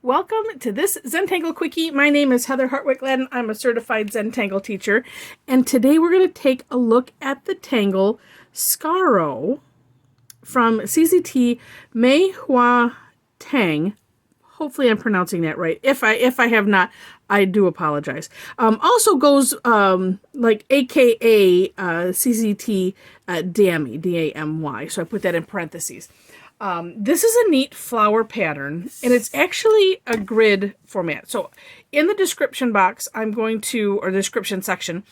Welcome to this Zentangle Quickie. My name is Heather Hartwick Gladden. I'm a certified Zentangle teacher. And today we're going to take a look at the Tangle Scarrow from CZT Mei Hua Teng. Hopefully I'm pronouncing that right. If I have not, I do apologize. Also goes like AKA CZT Damy, D-A-M-Y. So I put that in parentheses. This is a neat flower pattern, and it's actually a grid format. So in the description box, or description section,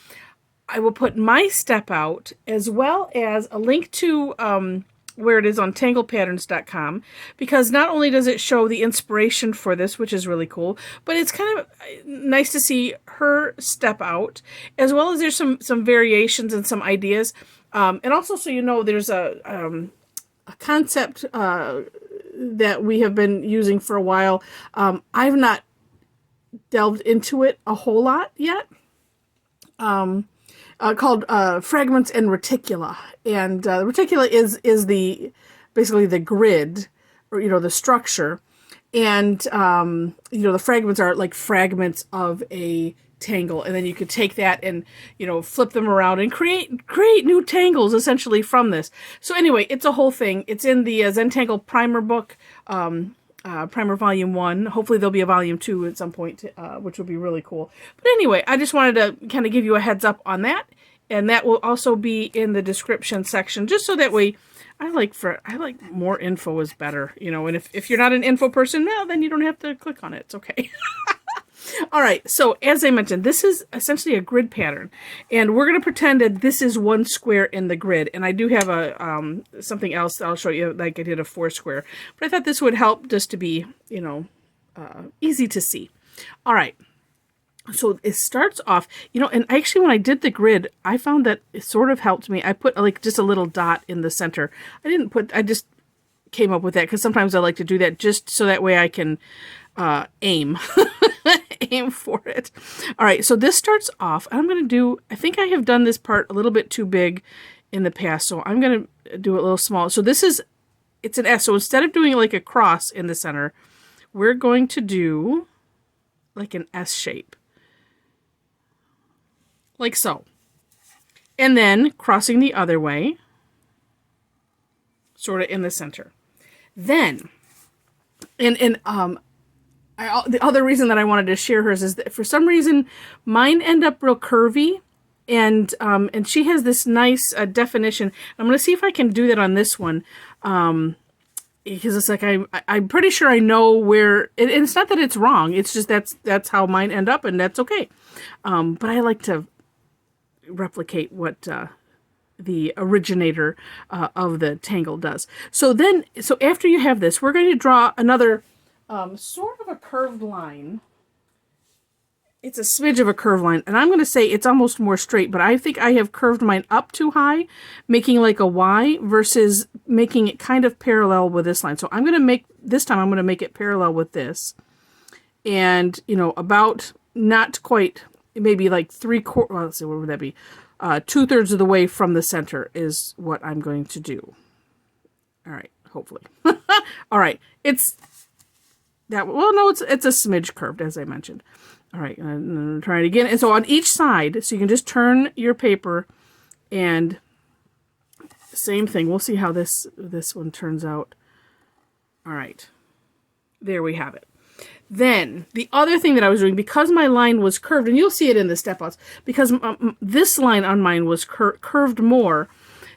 I will put my step out as well as a link to where it is on tanglepatterns.com, because not only does it show the inspiration for this, which is really cool, but it's kind of nice to see her step out, as well as there's some variations and some ideas. And also, so you know, there's a concept that we have been using for a while. I've not delved into it a whole lot yet. Called fragments and reticula, and the reticula is basically the grid, or the structure, and the fragments are like fragments of a tangle, and then you could take that and flip them around and create new tangles essentially from this. So anyway, it's a whole thing. It's in the Zentangle primer book, primer volume 1. Hopefully there'll be a volume 2 at some point, which would be really cool. But anyway, I just wanted to kind of give you a heads up on that, and that will also be in the description section, just so that way I like more info is better, and if you're not an info person, well, then you don't have to click on it. It's okay. All right, so as I mentioned, this is essentially a grid pattern, and we're going to pretend that this is one square in the grid, and I do have a something else that I'll show you, like I did a 4 square, but I thought this would help just to be, easy to see. All right, so it starts off, and actually when I did the grid, I found that it sort of helped me. I put like just a little dot in the center. I just came up with that because sometimes I like to do that just so that way I can aim for it. All right, so this starts off, I'm going to do, I think I have done this part a little bit too big in the past, so I'm going to do it a little small. So it's an S, so instead of doing like a cross in the center, we're going to do like an S shape. Like so. And then crossing the other way, sort of in the center. Then, the other reason that I wanted to share hers is that for some reason mine end up real curvy, and she has this nice definition. I'm going to see if I can do that on this one, because it's like I'm pretty sure I know where. And it's not that it's wrong. It's just that's how mine end up, and that's okay. But I like to replicate what the originator of the Tangle does. So after you have this, we're going to draw another sort of a curved line. It's a smidge of a curved line, and I'm going to say it's almost more straight, but I think I have curved mine up too high, making like a Y versus making it kind of parallel with this line. So I'm going to make it parallel with this, and about not quite, maybe like 3/4, well, let's see, what would that be? 2/3 of the way from the center is what I'm going to do. All right, hopefully. All right, it's that. Well, no, it's a smidge curved, as I mentioned. All right, I'm going to try it again. And so on each side, so you can just turn your paper, and same thing. We'll see how this one turns out. All right, there we have it. Then, the other thing that I was doing, because my line was curved, and you'll see it in the step-outs, because this line on mine was curved more,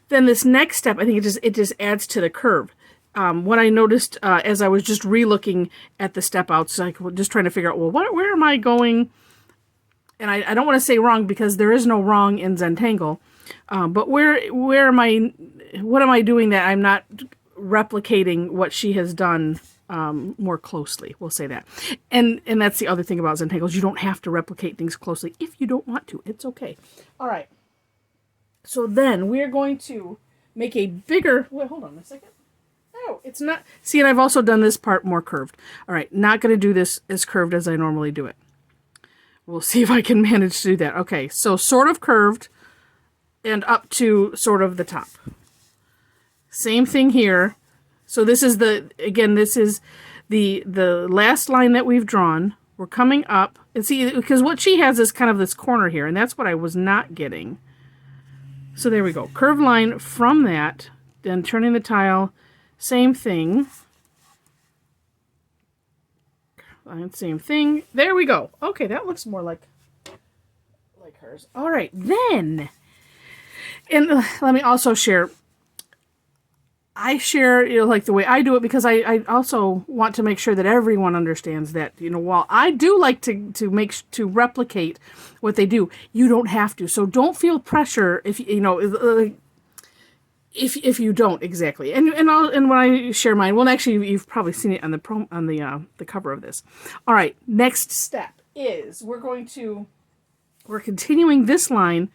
then this next step, I think it just adds to the curve. What I noticed as I was just re-looking at the step-outs, like just trying to figure out, well, where am I going? And I don't want to say wrong, because there is no wrong in Zentangle, but where am I, what am I doing that I'm not replicating what she has done more closely, we'll say that. And that's the other thing about Zentangles. You don't have to replicate things closely if you don't want to. It's okay. All right. So then we're going to make a bigger, wait, hold on a second. No, it's not. See, and I've also done this part more curved. All right, not going to do this as curved as I normally do it. We'll see if I can manage to do that. Okay, so sort of curved and up to sort of the top. Same thing here. So this is this is the last line that we've drawn, we're coming up, and see, because what she has is kind of this corner here, and that's what I was not getting. So there we go. Curved line from that, then turning the tile, same thing. Line, same thing. There we go. Okay, that looks more like hers. All right, then, and let me also share. I share, like the way I do it, because I also want to make sure that everyone understands that, while I do like to replicate what they do, you don't have to. So don't feel pressure if if you don't exactly. And when I share mine, well, actually you've probably seen it on the cover of this. All right, next step is we're continuing this line,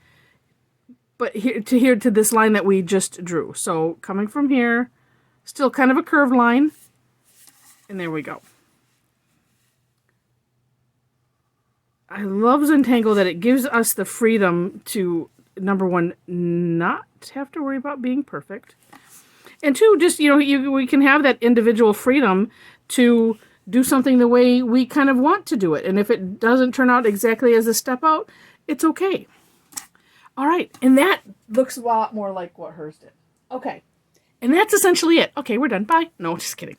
but here to this line that we just drew. So coming from here, still kind of a curved line, and there we go. I love Zentangle that it gives us the freedom to, number one, not have to worry about being perfect, and two, just we can have that individual freedom to do something the way we kind of want to do it, and if it doesn't turn out exactly as a step out, it's okay. All right, and that looks a lot more like what hers did. Okay, and that's essentially it. Okay, we're done. Bye. No, just kidding.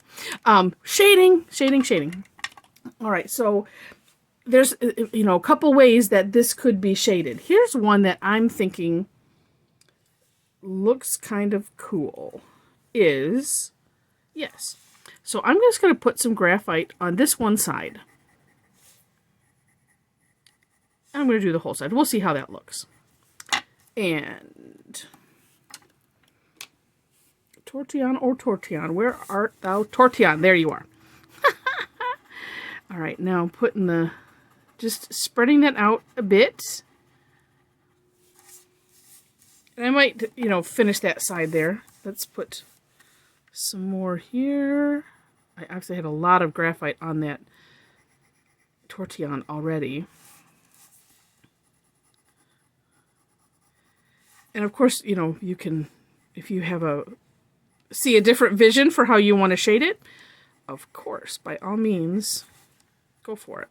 Shading. All right, so there's a couple ways that this could be shaded. Here's one that I'm thinking looks kind of cool. Yes. So I'm just going to put some graphite on this one side. I'm going to do the whole side. We'll see how that looks. And Tortillon, where art thou? Tortillon, there you are. All right, now I'm putting just spreading that out a bit. And I might, finish that side there. Let's put some more here. I actually had a lot of graphite on that Tortillon already. And of course, you can, if you have see a different vision for how you want to shade it, of course, by all means, go for it.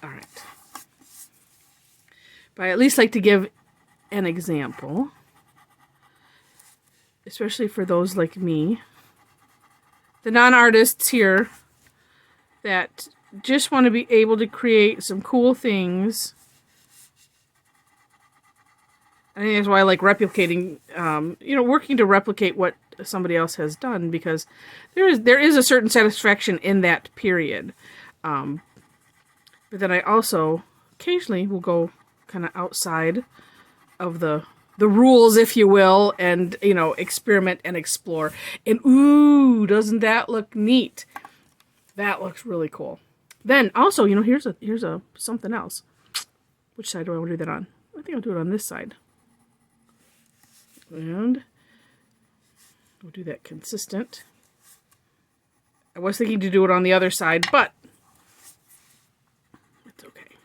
All right. But I at least like to give an example, especially for those like me, the non-artists here that just want to be able to create some cool things. I think that's why I like replicating, working to replicate what somebody else has done, because there is a certain satisfaction in that period. But then I also occasionally will go kind of outside of the rules, if you will, and, experiment and explore. And ooh, doesn't that look neat? That looks really cool. Then also, here's a something else. Which side do I want to do that on? I think I'll do it on this side. And we'll do that consistent. I was thinking to do it on the other side, but it's okay.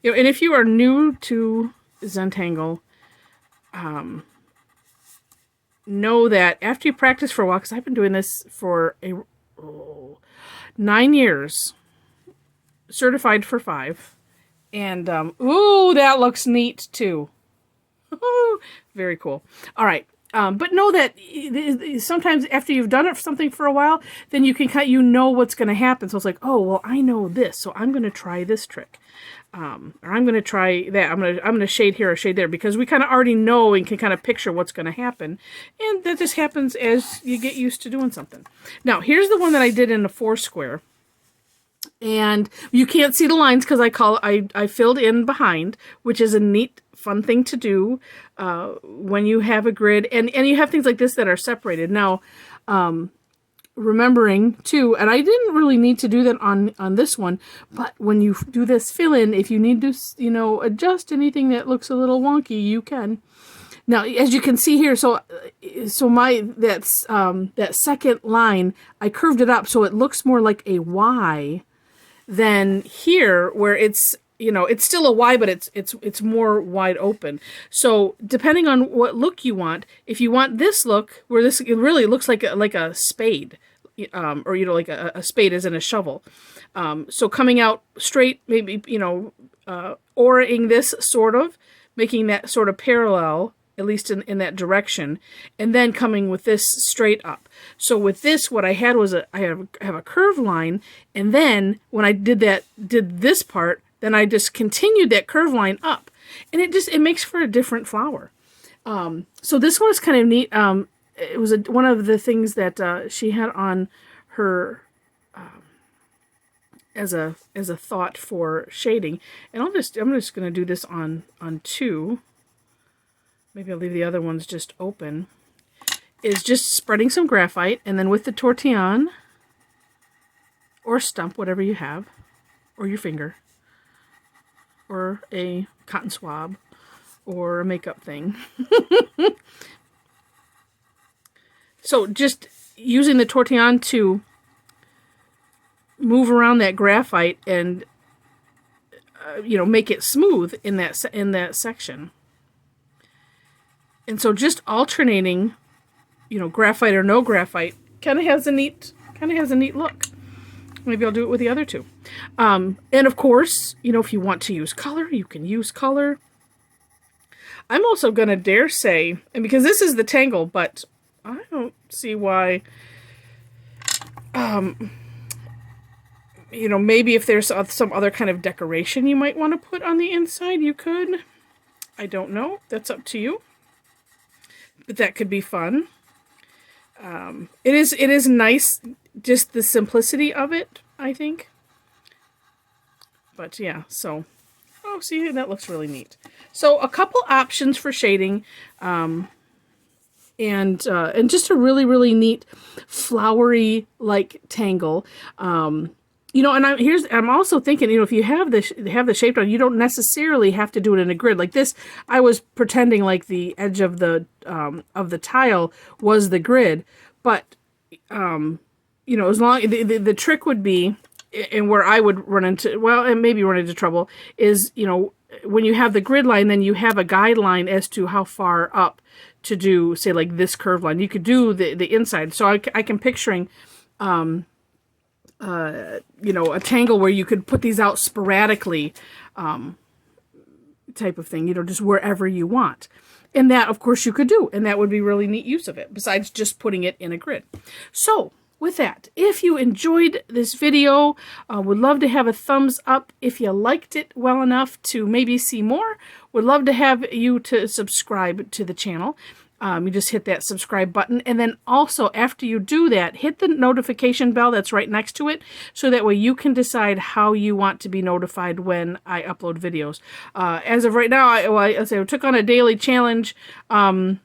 And if you are new to Zentangle, know that after you practice for a while, because I've been doing this for 9 years, certified for 5, and ooh, that looks neat too. Very cool. All right. But know that sometimes after you've done it for something for a while, then you can what's going to happen. So it's like, oh, well, I know this, so I'm going to try this trick. Or I'm going to try that. I'm going to shade here or shade there, because we kind of already know and can kind of picture what's going to happen. And that just happens as you get used to doing something. Now, here's the one that I did in a 4 square. And you can't see the lines because I filled in behind, which is a neat, fun thing to do when you have a grid and you have things like this that are separated. Now, remembering too, and I didn't really need to do that on this one, but when you do this fill in, if you need to adjust anything that looks a little wonky, you can. Now, as you can see here, so that second line, I curved it up so it looks more like a Y than here, where it's it's still a Y, but it's more wide open. So depending on what look you want, if you want this look where this really looks like a spade, or, you know, like a spade as in a shovel. So coming out straight, maybe, you know, auraing this sort of, making that sort of parallel, at least in that direction, and then coming with this straight up. So with this, what I had was I have a curved line, and then when I did this part, then I just continued that curved line up, and it makes for a different flower. So this one is kind of neat. It was one of the things that she had on her as a thought for shading, and I'm just going to do this on 2. Maybe I'll leave the other ones just open. Is just spreading some graphite, and then with the tortillon or stump, whatever you have, or your finger, or a cotton swab, or a makeup thing. So just using the tortillon to move around that graphite and you know, make it smooth in that section. And so just alternating, you know, graphite or no graphite kind of has a neat look. Maybe I'll do it with the other 2. And of course, you know, if you want to use color, you can use color. I'm also going to dare say, and because this is the Tangle, but I don't see why, you know, maybe if there's some other kind of decoration you might want to put on the inside, you could. I don't know. That's up to you. But that could be fun. It is nice, just the simplicity of it, I think. But yeah, so, oh, see, that looks really neat. So a couple options for shading, and just a really, really neat flowery like tangle. You know, and I'm also thinking, you know, if you have the shape done, you don't necessarily have to do it in a grid like this. I was pretending like the edge of the tile was the grid, but you know, as long the trick would be, and where I would run into, well, and maybe run into trouble, is, you know, when you have the grid line, then you have a guideline as to how far up to do, say, like this curved line. You could do the inside. So I can picturing, you know, a tangle where you could put these out sporadically, type of thing, you know, just wherever you want. And that, of course, you could do, and that would be really neat use of it, besides just putting it in a grid. So, with that, if you enjoyed this video, would love to have a thumbs up. If you liked it well enough to maybe see more, would love to have you to subscribe to the channel. You just hit that subscribe button, and then also after you do that, hit the notification bell that's right next to it, so that way you can decide how you want to be notified when I upload videos. As of right now, I took on a daily challenge at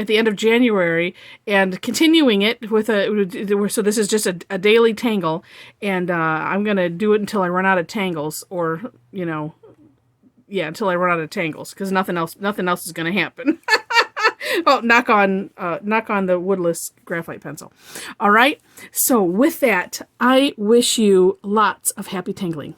the end of January, and continuing it with so this is just a daily tangle, and I'm gonna do it until I run out of tangles, or, you know, yeah, until I run out of tangles, because nothing else is gonna happen. Oh, knock on the woodless graphite pencil. All right, so with that, I wish you lots of happy tangling.